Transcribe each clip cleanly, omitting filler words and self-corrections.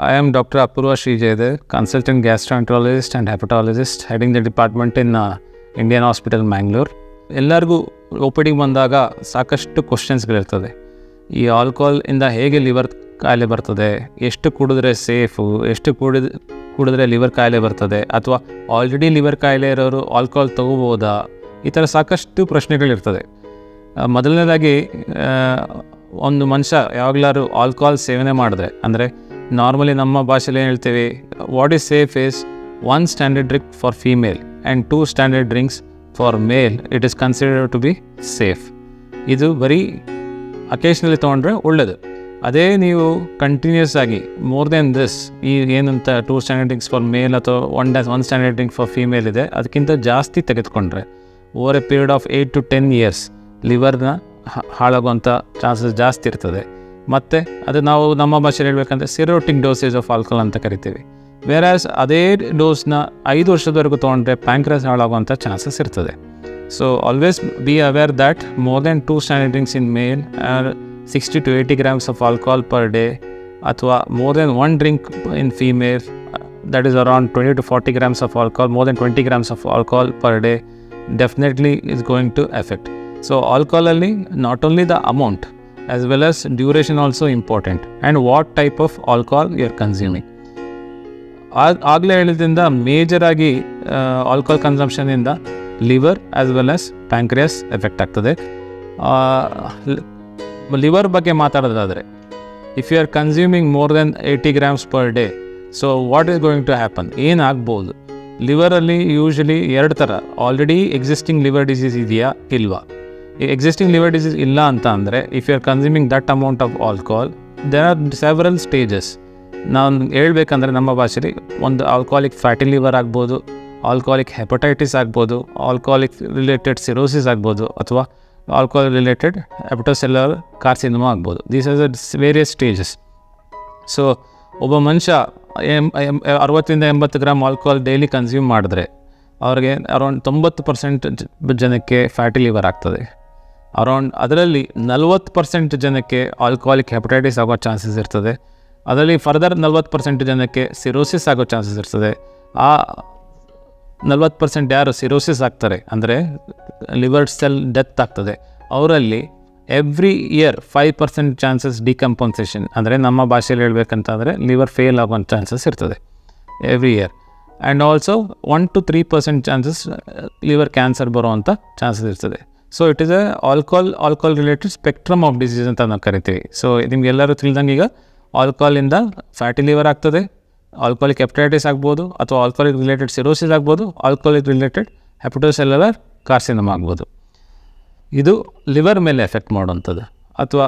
I am Dr. Apurva Srijayadar, consultant gastroenterologist and hepatologist, heading the department in Indian Hospital, Mangalore. ಎಲ್ಲರಿಗೂ O P ಡಿಗೆ ಬಂದಾಗ ಸಾಕಷ್ಟು ಕ್ವಶನ್ಸ್ಗಳಿರ್ತದೆ. ಈ alcohol ಇಂದ ಹೇಗೆ ಲಿವರ್ ಕಾಯಿಲೆ ಬರ್ತದೆ, ಎಷ್ಟು ಕುಡಿದ್ರೆ ಸೇಫು, ಎಷ್ಟು ಕುಡಿದ್ರೆ ಲಿವರ್ ಕಾಯಿಲೆ ಬರ್ತದೆ, ಅಥವಾ ಆಲ್ರೆಡಿ ಲಿವರ್ ಕಾಯಿಲೆ ಇರೋರು ಆಲ್ಕೋಹಾಲ್ ತೊಗೋಬೋದಾ, ಈ ಥರ ಸಾಕಷ್ಟು ಪ್ರಶ್ನೆಗಳಿರ್ತದೆ. ಮೊದಲನೇದಾಗಿ ಒಂದು ಮನುಷ್ಯ ಯಾವಾಗಲಾದ್ರು ಆಲ್ಕೋಹಾಲ್ ಸೇವನೆ ಮಾಡಿದ್ರೆ, ಅಂದರೆ ನಾರ್ಮಲಿ ನಮ್ಮ ಭಾಷೆಯಲ್ಲಿ ಏನು ಹೇಳ್ತೀವಿ, what is safe is 1 standard drink for female and 2 standard drinks for male, it is considered to be safe. ಇದು ಬರೀ ಅಕೇಶ್ನಲಿ ತೊಗೊಂಡ್ರೆ ಒಳ್ಳೆಯದು. ಅದೇ ನೀವು ಕಂಟಿನ್ಯೂಸ್ ಆಗಿ ಮೋರ್ ದೆನ್ ದಿಸ್, ಈ ಏನಂತ 2 ಸ್ಟ್ಯಾಂಡರ್ಡ್ ಡ್ರಿಂಕ್ಸ್ ಫಾರ್ ಮೇಲ್ ಅಥವಾ 1 ಸ್ಟ್ಯಾಂಡರ್ಡ್ ಡ್ರಿಂಕ್ ಫಾರ್ ಫೀಮೇಲ್ ಇದೆ, ಅದಕ್ಕಿಂತ ಜಾಸ್ತಿ ತೆಗೆದುಕೊಂಡ್ರೆ over a period of 8 to 10 years ಲಿವರ್ನ ಹಾಳಾಗುವಂಥ ಚಾನ್ಸಸ್ ಜಾಸ್ತಿ ಇರ್ತದೆ. ಮತ್ತು ಅದು ನಾವು ನಮ್ಮ ಭಾಷೆಯಲ್ಲಿ ಹೇಳ್ಬೇಕಂದ್ರೆ ಸಿರೋಟಿಕ್ ಡೋಸೇಜ್ ಆಫ್ ಆಲ್ಕೋಹಾಲ್ ಅಂತ ಕರಿತೀವಿ. ವೇರಾಸ್ ಅದೇ ಡೋಸ್ನ 5 ವರ್ಷದವರೆಗೂ ತೊಗೊಂಡ್ರೆ ಪ್ಯಾಂಕ್ರಸ್ ಹಾಳಾಗುವಂಥ ಚಾನ್ಸಸ್ ಇರ್ತದೆ. So always be aware that more than 2 standard drinks in male or 60 to 80 grams of alcohol per day, ಅಥವಾ more than 1 drink in female, that is around 20 to 40 grams of alcohol, more than 20 grams of alcohol per day definitely is going to affect. So alcohol not only the amount as well as duration also important, and what type of alcohol you are consuming. ಆಗಲೇ ಹೇಳಿದ್ರಿಂದ major ಆಗಿ alcohol ಕನ್ಸಂಪ್ಷನಿಂದ liver as well as pancreas effect ಆಗ್ತದೆ. Liver ಬಗ್ಗೆ ಮಾತಾಡೋದಾದರೆ, if you are consuming more than 80 grams per day, so what is going to happen, ಏನಾಗ್ಬೋದು? ಲಿವರಲ್ಲಿ usually 2 ಥರ, ಆಲ್ರೆಡಿ ಎಕ್ಸಿಸ್ಟಿಂಗ್ ಲಿವರ್ ಡಿಸೀಸ್ ಇದೆಯಾ ಇಲ್ವಾ. ಎಕ್ಸಿಸ್ಟಿಂಗ್ ಲಿವರ್ ಡಿಸೀಸ್ ಇಲ್ಲ ಅಂತ ಅಂದರೆ, if you are consuming that amount of alcohol, there are several stages. ನಾನು ಹೇಳ್ಬೇಕಂದ್ರೆ ನಮ್ಮ ಭಾಷೆಯಲ್ಲಿ ಒಂದು ಆಲ್ಕೋಹಾಲಿಕ್ ಫ್ಯಾಟಿ ಲಿವರ್ ಆಗ್ಬೋದು, ಆಲ್ಕೋಹಾಲಿಕ್ ಹೆಪಟೈಟಿಸ್ ಆಗ್ಬೋದು, ಆಲ್ಕೋಹಾಲಿಕ್ ರಿಲೇಟೆಡ್ ಸಿರೋಸಿಸ್ ಆಗ್ಬೋದು, ಅಥವಾ ಆಲ್ಕೋಹಾಲ್ ರಿಲೇಟೆಡ್ ಹೆಪಟೋಸೆಲ್ಯುಲರ್ ಕಾರ್ಸಿನೋಮಾ ಆಗ್ಬೋದು. These are the various stages. So ಒಬ್ಬ ಮನುಷ್ಯ 60 to 80 gram alcohol daily consume ಮಾಡಿದ್ರೆ ಅವ್ರಿಗೆ ಅರೌಂಡ್ 90% ಜನಕ್ಕೆ ಫ್ಯಾಟಿ ಲಿವರ್ ಆಗ್ತದೆ. ಅದರಲ್ಲಿ 40% ಜನಕ್ಕೆ ಆಲ್ಕೋಹಾಲಿಕ್ ಹೆಪಟೈಟಿಸ್ ಆಗೋ ಚಾನ್ಸಸ್ ಇರ್ತದೆ. ಅದರಲ್ಲಿ ಫರ್ದರ್ 40% ಜನಕ್ಕೆ ಸಿರೋಸಿಸ್ ಆಗೋ ಚಾನ್ಸಸ್ ಇರ್ತದೆ. ಆ 40% ಯಾರು ಸಿರೋಸಿಸ್ ಆಗ್ತಾರೆ, ಅಂದರೆ ಲಿವರ್ ಸೆಲ್ ಡೆತ್ ಆಗ್ತದೆ, ಅವರಲ್ಲಿ ಎವ್ರಿ ಇಯರ್ 5% ಚಾನ್ಸಸ್ ಡಿಕಂಪನ್ಸೇಷನ್, ಅಂದರೆ ನಮ್ಮ ಭಾಷೆಯಲ್ಲಿ ಹೇಳ್ಬೇಕಂತಂದರೆ ಲಿವರ್ ಫೇಲ್ ಆಗೋ ಚಾನ್ಸಸ್ ಇರ್ತದೆ every year. And also 1 to 3% chances liver cancer ಬರುವಂಥ ಚಾನ್ಸಸ್ ಇರ್ತದೆ. So it is A alcohol related spectrum of disease ಅಂತ ನಾವು ಕರಿತೀವಿ. ಸೊ ನಿಮಗೆಲ್ಲರೂ ತಿಳಿದಂಗೆ ಈಗ ಆಲ್ಕೋಹಾಲಿಂದ ಫ್ಯಾಟಿ ಲಿವರ್ ಆಗ್ತದೆ, ಆಲ್ಕೋಹಾಲಿಕ್ ಹೆಪಟೈಟಿಸ್ ಆಗ್ಬೋದು, ಅಥವಾ ಆಲ್ಕೋಹಾಲಿಕ್ ರಿಲೇಟೆಡ್ ಸಿರೋಸಿಸ್ ಆಗ್ಬೋದು, ಆಲ್ಕೋಹಾಲಿಕ್ ರಿಲೇಟೆಡ್ ಹೆಪಟೋಸೆಲ್ಯುಲರ್ ಕಾರ್ಸಿನೋಮಾ ಆಗ್ಬೋದು. ಇದು ಲಿವರ್ ಮೇಲೆ ಎಫೆಕ್ಟ್ ಮಾಡುವಂಥದ್ದು. ಅಥವಾ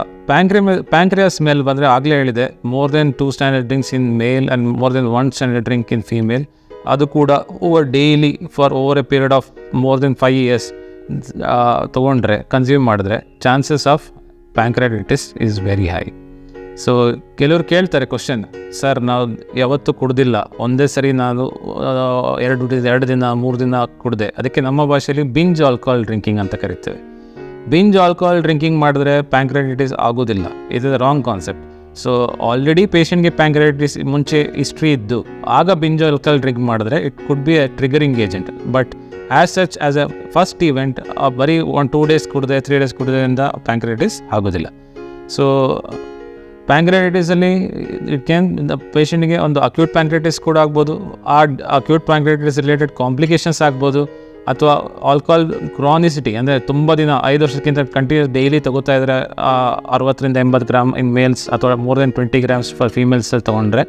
ಪ್ಯಾಂಕ್ರಿಯಾಸ್ ಮೇಲೆ ಬಂದರೆ, ಆಗಲೇ ಹೇಳಿದೆ, more than 2 standard drinks in male and more than 1 standard drink in female, ಅದು ಕೂಡ over daily for over a period of more than 5 years ತೊಗೊಂಡ್ರೆ, ಕನ್ಸ್ಯೂಮ್ ಮಾಡಿದ್ರೆ, chances of pancreatitis is very high. So ಕೆಲವರು ಕೇಳ್ತಾರೆ question, sir ನಾವು ಯಾವತ್ತೂ ಕುಡ್ದಿಲ್ಲ, ಒಂದೇ ಸರಿ ನಾನು 2 ದಿನ 3 ದಿನ ಕುಡ್ದೆ, ಅದಕ್ಕೆ ನಮ್ಮ ಭಾಷೆಯಲ್ಲಿ ಬಿಂಜ್ ಆಲ್ಕೋಹಾಲ್ ಡ್ರಿಂಕಿಂಗ್ ಅಂತ ಕರಿತೇವೆ. ಬಿಂಜ್ ಆಲ್ಕೋಹಾಲ್ ಡ್ರಿಂಕಿಂಗ್ ಮಾಡಿದ್ರೆ ಪ್ಯಾಂಕ್ರಿಯಾಟಿಸ್ ಆಗೋದಿಲ್ಲ, ಇದು ರಾಂಗ್ ಕಾನ್ಸೆಪ್ಟ್. ಸೊ ಆಲ್ರೆಡಿ ಪೇಷಂಟ್ಗೆ ಪ್ಯಾಂಕ್ರಿಯಾಟಿಸ್ ಮುಂಚೆ ಹಿಸ್ಟ್ರಿ ಇದ್ದು ಆಗ ಬಿಂಜ್ ಆಲ್ಕೋಹಾಲ್ ಡ್ರಿಂಕ್ ಮಾಡಿದ್ರೆ it could be A triggering agent. But as such as A first event ಬರೀ 1-2 days ಕುಡಿದೆ 3 days ಕುಡಿದ್ರಿಂದ ಪ್ಯಾಂಕ್ರಿಯಾಟಿಸ್ ಆಗೋದಿಲ್ಲ. ಸೊ ಪ್ಯಾಂಕ್ರಿಯಾಟಿಸಲ್ಲಿ ಪೇಷಂಟ್ಗೆ ಒಂದು ಅಕ್ಯೂಟ್ ಪ್ಯಾಂಕ್ರಿಯಾಟಿಸ್ ಕೂಡ ಆಗ್ಬೋದು, ಆ ಅಕ್ಯೂಟ್ ಪ್ಯಾಂಕ್ರಿಯಾಟಿಸ್ ರಿಲೇಟೆಡ್ ಕಾಂಪ್ಲಿಕೇಶನ್ಸ್ ಆಗ್ಬೋದು, ಅಥವಾ ಆಲ್ಕೋಹಾಲ್ ಕ್ರಾನಿಸಿಟಿ, ಅಂದರೆ ತುಂಬ ದಿನ 5 ವರ್ಷಕ್ಕಿಂತ ಕಂಟಿನ್ಯೂಸ್ ಡೈಲಿ ತಗೋತಾ ಇದ್ದರೆ 60 to 80 ಗ್ರಾಮ್ ಇನ್ ಮೇಲ್ಸ್, ಅಥವಾ ಮೋರ್ ದೆನ್ 20 grams ಫಾರ್ ಫೀಮೇಲ್ಸಲ್ಲಿ ತೊಗೊಂಡ್ರೆ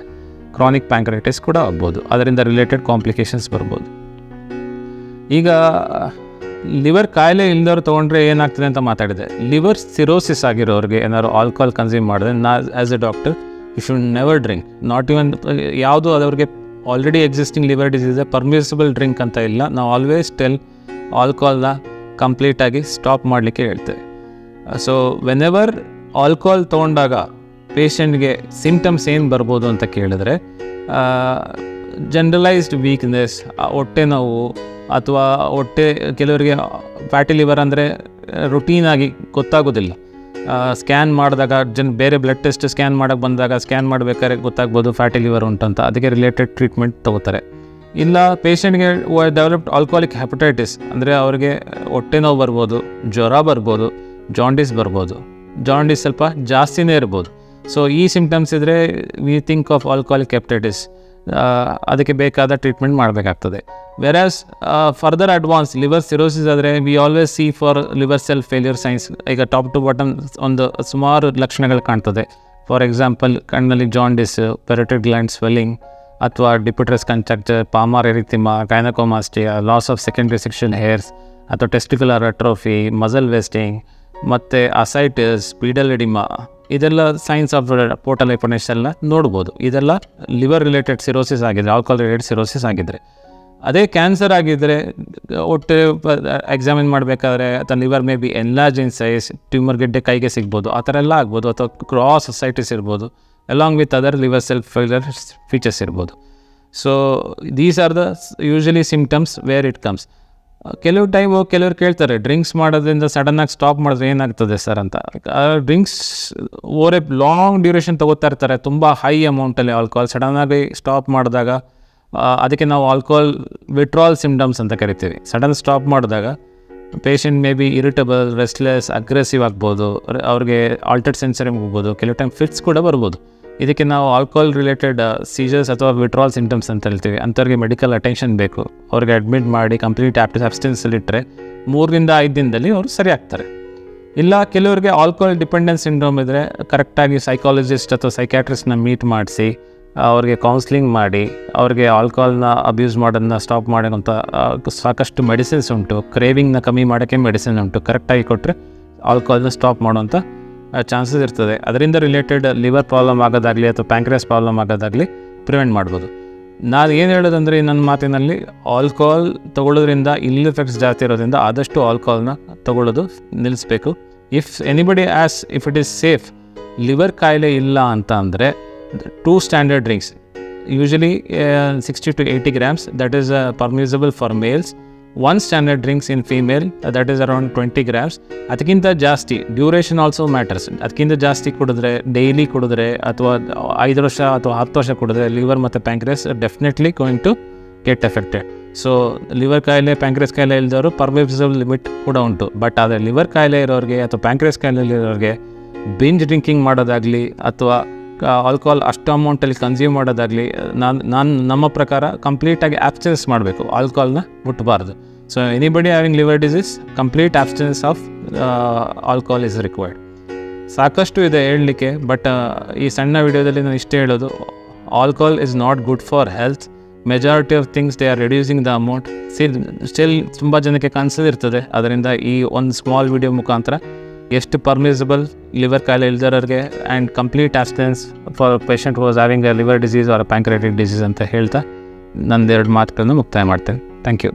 ಕ್ರಾನಿಕ್ ಪ್ಯಾಂಕ್ರಿಯಾಟಿಸ್ ಕೂಡ ಆಗ್ಬೋದು, ಅದರಿಂದ ರಿಲೇಟೆಡ್ ಕಾಂಪ್ಲಿಕೇಶನ್ಸ್ ಬರ್ಬೋದು. ಈಗ ಲಿವರ್ ಕಾಯಿಲೆ ಇಲ್ಲದವ್ರು ತೊಗೊಂಡ್ರೆ ಏನಾಗ್ತದೆ ಅಂತ ಮಾತಾಡಿದೆ. ಲಿವರ್ ಸಿರೋಸಿಸ್ ಆಗಿರೋರಿಗೆ ಏನಾದ್ರು ಆಲ್ಕೋಹಾಲ್ ಕನ್ಸ್ಯೂಮ್ ಮಾಡಿದ್ರೆ, as a doctor you should never drink, not even ಯಾವುದು ಅದವ್ರಿಗೆ already existing liver disease permissible drink ಅಂತ ಇಲ್ಲ. ನಾವು ಆಲ್ವೇಸ್ ಟೆಲ್ ಆಲ್ಕೋಹಾಲ್ನ ಕಂಪ್ಲೀಟಾಗಿ ಸ್ಟಾಪ್ ಮಾಡಲಿಕ್ಕೆ ಹೇಳ್ತೇವೆ. ಸೊ ವೆನೆವರ್ ಆಲ್ಕೋಹಾಲ್ ತೊಗೊಂಡಾಗ ಪೇಷಂಟ್ಗೆ ಸಿಂಪ್ಟಮ್ಸ್ ಏನು ಬರ್ಬೋದು ಅಂತ ಕೇಳಿದ್ರೆ, ಜನರಲೈಸ್ಡ್ ವೀಕ್ನೆಸ್, ಹೊಟ್ಟೆ ನೋವು, ಅಥವಾ ಕೆಲವರಿಗೆ ಫ್ಯಾಟಿ ಲಿವರ್ ಅಂದರೆ ರುಟೀನಾಗಿ ಗೊತ್ತಾಗೋದಿಲ್ಲ. ಸ್ಕ್ಯಾನ್ ಮಾಡಿದಾಗ ಬೇರೆ ಬ್ಲಡ್ ಟೆಸ್ಟ್ ಸ್ಕ್ಯಾನ್ ಮಾಡೋಕ್ಕೆ ಬಂದಾಗ ಸ್ಕ್ಯಾನ್ ಮಾಡಬೇಕಾದ್ರೆ ಗೊತ್ತಾಗ್ಬೋದು ಫ್ಯಾಟಿ ಲಿವರ್ ಉಂಟಂತ, ಅದಕ್ಕೆ ರಿಲೇಟೆಡ್ ಟ್ರೀಟ್ಮೆಂಟ್ ತೊಗೋತಾರೆ. ಇಲ್ಲ ಪೇಷಂಟ್ಗೆ ಡೆವಲಪ್ಡ್ ಆಲ್ಕೋಹಾಲಿಕ್ ಹೆಪಟೈಟಿಸ್ ಅಂದರೆ ಅವ್ರಿಗೆ ಹೊಟ್ಟೆ ನೋವು ಬರ್ಬೋದು, ಜ್ವರ ಬರ್ಬೋದು, ಜಾಂಡೀಸ್ ಬರ್ಬೋದು. ಜಾಂಡೀಸ್ ಸ್ವಲ್ಪ ಜಾಸ್ತಿನೇ ಇರ್ಬೋದು. ಸೊ ಈ ಸಿಮ್ಟಮ್ಸ್ ಇದ್ದರೆ we think of alcoholic hepatitis. ಅದಕ್ಕೆ ಬೇಕಾದ ಟ್ರೀಟ್ಮೆಂಟ್ ಮಾಡಬೇಕಾಗ್ತದೆ. Whereas further advance liver cirrhosis ಆದರೆ we always see for liver cell failure signs. ಈಗ ಟಾಪ್ ಟು ಬಾಟಮ್ ಒಂದು ಸುಮಾರು ಲಕ್ಷಣಗಳು ಕಾಣ್ತದೆ. ಫಾರ್ ಎಕ್ಸಾಂಪಲ್ ಕಣ್ಣಲ್ಲಿ ಜಾಂಡೀಸ್, ಪೆರಿಟೆಡ್ ಗ್ಲ್ಯಾಂಡ್ ಸ್ವೆಲ್ಲಿಂಗ್ ಅಥವಾ ಡಿಪ್ಯೂಟರಸ್ conjunctiva, palmar erythema, gynaecomastia, loss of secondary sexual hairs ಅಥವಾ ಟೆಸ್ಟಿಕ್ಯುಲರ್ ಅಟ್ರೋಫಿ, ಮಸಲ್ ವೇಸ್ಟಿಂಗ್ ಮತ್ತು ಅಸೈಟಿಸ್, ಸ್ಪೀಡಲ್ ಎಡಿಮಾ, ಇದೆಲ್ಲ ಸೈನ್ಸ್ ಆಫ್ ಪೋರ್ಟಲ್ ಹೈಪರ್ಟೆನ್ಷನ್ ಎಲ್ಲ ನೋಡ್ಬೋದು. ಇದೆಲ್ಲ ಲಿವರ್ ರಿಲೇಟೆಡ್ ಸಿರೋಸಿಸ್ ಆಗಿದ್ರೆ, ಆಲ್ಕೋಹಾಲ್ ರಿಲೇಟೆಡ್ ಸಿರೋಸಿಸ್ ಆಗಿದ್ದರೆ. ಅದೇ ಕ್ಯಾನ್ಸರ್ ಆಗಿದ್ದರೆ ಒಟ್ಟು ಎಕ್ಸಾಮಿನ್ ಮಾಡಬೇಕಾದ್ರೆ ಅಥವಾ liver may be enlarge in size, tumour ಗೆಡ್ಡೆ ಕೈಗೆ ಸಿಗ್ಬೋದು, ಆ ಥರ ಎಲ್ಲ ಆಗ್ಬೋದು. ಅಥವಾ ಕ್ರಾಸ್ ಅಸೈಟಿಸ್ ಇರ್ಬೋದು, along with other liver cell failure features ಇರ್ಬೋದು. So these are the usually symptoms where it comes. ಕೆಲವರು ಕೇಳ್ತಾರೆ, ಡ್ರಿಂಕ್ಸ್ ಮಾಡೋದ್ರಿಂದ ಸಡನ್ನಾಗಿ ಸ್ಟಾಪ್ ಮಾಡಿದ್ರೆ ಏನಾಗ್ತದೆ ಸರ್ ಅಂತ. Drinks over a long duration ತೊಗೋತಾ ಇರ್ತಾರೆ, ತುಂಬ ಹೈ ಅಮೌಂಟಲ್ಲಿ ಆಲ್ಕೋಹಾಲ್. ಸಡನ್ನಾಗಿ ಸ್ಟಾಪ್ ಮಾಡಿದಾಗ ಅದಕ್ಕೆ ನಾವು ಆಲ್ಕೋಹಾಲ್ ವಿಡ್ರಾಲ್ ಸಿಮ್ಟಮ್ಸ್ ಅಂತ ಕರಿತೀವಿ. ಸಡನ್ ಸ್ಟಾಪ್ ಮಾಡಿದಾಗ patient may be irritable, restless, aggressive ಆಗ್ಬೋದು, ಅವ್ರಿಗೆ ಆಲ್ಟರ್ಡ್ ಸೆನ್ಸರಿ ಹೋಗ್ಬೋದು, ಕೆಲವು ಟೈಮ್ ಫಿಟ್ಸ್ ಕೂಡ ಬರ್ಬೋದು. ಇದಕ್ಕೆ ನಾವು ಆಲ್ಕೋಹಾಲ್ ರಿಲೇಟೆಡ್ ಸೀಜರ್ಸ್ ಅಥವಾ ವಿಡ್ರಾಲ್ ಸಿಮ್ಟಮ್ಸ್ ಅಂತ ಹೇಳ್ತೀವಿ. ಅಂಥವ್ರಿಗೆ ಮೆಡಿಕಲ್ ಅಟೆನ್ಷನ್ ಬೇಕು. ಅವ್ರಿಗೆ ಅಡ್ಮಿಟ್ ಮಾಡಿ ಕಂಪ್ಲೀಟ್ ಅಬ್ಸ್ಟೆನ್ಸಲ್ಲಿಟ್ಟರೆ 3 ರಿಂದ 5 ದಿನದಲ್ಲಿ ಅವರು ಸರಿ ಆಗ್ತಾರೆ. ಇಲ್ಲ ಕೆಲವರಿಗೆ ಆಲ್ಕೋಹಾಲ್ ಡಿಪೆಂಡೆನ್ಸ್ ಸಿಂಡ್ರೋಮ್ ಇದ್ದರೆ ಕರೆಕ್ಟಾಗಿ ಸೈಕಾಲಜಿಸ್ಟ್ ಅಥವಾ ಸೈಕ್ಯಾಟ್ರಿಸ್ಟ್ನ ಮೀಟ್ ಮಾಡಿಸಿ ಅವ್ರಿಗೆ ಕೌನ್ಸ್ಲಿಂಗ್ ಮಾಡಿ ಅವ್ರಿಗೆ ಆಲ್ಕೋಹಾಲ್ನ ಅಬ್ಯೂಸ್ ಮಾಡೋದನ್ನ ಸ್ಟಾಪ್ ಮಾಡೋಂಥ ಸಾಕಷ್ಟು ಮೆಡಿಸಿನ್ಸ್ ಉಂಟು. ಕ್ರೇವಿಂಗ್ನ ಕಮ್ಮಿ ಮಾಡೋಕ್ಕೆ ಮೆಡಿಸಿನ್ ಉಂಟು. ಕರೆಕ್ಟಾಗಿ ಕೊಟ್ಟರೆ ಆಲ್ಕೋಹಾಲ್ನ ಸ್ಟಾಪ್ ಮಾಡೋಂಥ ಚಾನ್ಸಸ್ ಇರ್ತದೆ. ಅದರಿಂದ ರಿಲೇಟೆಡ್ ಲಿವರ್ ಪ್ರಾಬ್ಲಮ್ ಆಗೋದಾಗಲಿ ಅಥವಾ ಪ್ಯಾಂಕ್ರಿಯಾಸ್ ಪ್ರಾಬ್ಲಮ್ ಆಗೋದಾಗಲಿ ಪ್ರಿವೆಂಟ್ ಮಾಡ್ಬೋದು. ನಾನು ಏನು ಹೇಳೋದಂದರೆ ನನ್ನ ಮಾತಿನಲ್ಲಿ ಆಲ್ಕೋಹಾಲ್ ತೊಗೊಳ್ಳೋದ್ರಿಂದ ಇಲ್ ಎಫೆಕ್ಟ್ಸ್ ಜಾಸ್ತಿ ಇರೋದ್ರಿಂದ ಆದಷ್ಟು ಆಲ್ಕೋಹಾಲ್ನ ತೊಗೊಳ್ಳೋದು ನಿಲ್ಲಿಸಬೇಕು. If anybody if it is safe, liver ಕಾಯಿಲೆ ಇಲ್ಲ ಅಂತ ಅಂದರೆ 2 standard drinks, usually 60 to 80 grams, that is permissible for males. 1 standard drinks in female, that is around 20 grams. ಅದಕ್ಕಿಂತ ಜಾಸ್ತಿ ಡ್ಯೂರೇಷನ್ ಆಲ್ಸೋ ಮ್ಯಾಟರ್ಸ್. ಅದಕ್ಕಿಂತ ಜಾಸ್ತಿ ಕುಡಿದ್ರೆ, ಡೈಲಿ ಕುಡಿದ್ರೆ ಅಥವಾ 5 ವರ್ಷ ಅಥವಾ 10 ವರ್ಷ ಕುಡಿದ್ರೆ ಲಿವರ್ ಮತ್ತು pancreas definitely going to get affected. So liver ಕಾಯಿಲೆ, ಪ್ಯಾಂಕ್ರಿಯಾಸ್ ಕಾಯಿಲೆ ಇಲ್ದವರು ಪರ್ಮಿಸಿಬಲ್ ಲಿಮಿಟ್ ಕೂಡ ಉಂಟು. ಬಟ್ ಆದರೆ ಲಿವರ್ ಕಾಯಿಲೆ ಇರೋರಿಗೆ ಅಥವಾ ಪ್ಯಾಂಕ್ರಿಯಾಸ್ ಕಾಯಿಲೆ ಇರೋರಿಗೆ ಬಿಂಜ್ ಡ್ರಿಂಕಿಂಗ್ ಮಾಡೋದಾಗಲಿ ಅಥವಾ ಆಲ್ಕೋಹಾಲ್ ಅಷ್ಟು ಅಮೌಂಟಲ್ಲಿ ಕನ್ಸ್ಯೂಮ್ ಮಾಡೋದಾಗಲಿ ನಮ್ಮ ಪ್ರಕಾರ ಕಂಪ್ಲೀಟಾಗಿ ಆಬ್ಸ್ಟೆನ್ಸ್ ಮಾಡಬೇಕು. ಆಲ್ಕೋಹಾಲ್ನ ಮುಟ್ಟಬಾರ್ದು. So anybody having liver disease, complete abstinence of alcohol is required. ಸಾಕಷ್ಟು ಇದೆ ಹೇಳಲಿಕ್ಕೆ, ಬಟ್ ಈ ಸಣ್ಣ ವಿಡಿಯೋದಲ್ಲಿ ನಾನು ಇಷ್ಟೇ ಹೇಳೋದು, alcohol is not good for health. Majority of things they are reducing the amount. Still ತುಂಬ ಜನಕ್ಕೆ ಕನಸಿರ್ತದೆ. ಅದರಿಂದ ಈ ಒಂದು ಸ್ಮಾಲ್ ವಿಡಿಯೋ ಮುಖಾಂತರ ಎಷ್ಟು ಪರ್ಮಿಸಿಬಲ್ ಲಿವರ್ ಕಾಯಿಲೆ ಇಲ್ದರೋರಿಗೆ and complete abstinence for patient was having a liver disease or pancreatic disease ಅಂತ ಹೇಳ್ತಾ ನಂದೆರಡು ಮಾತುಗಳನ್ನು ಮುಕ್ತಾಯ ಮಾಡ್ತೇನೆ. Thank you.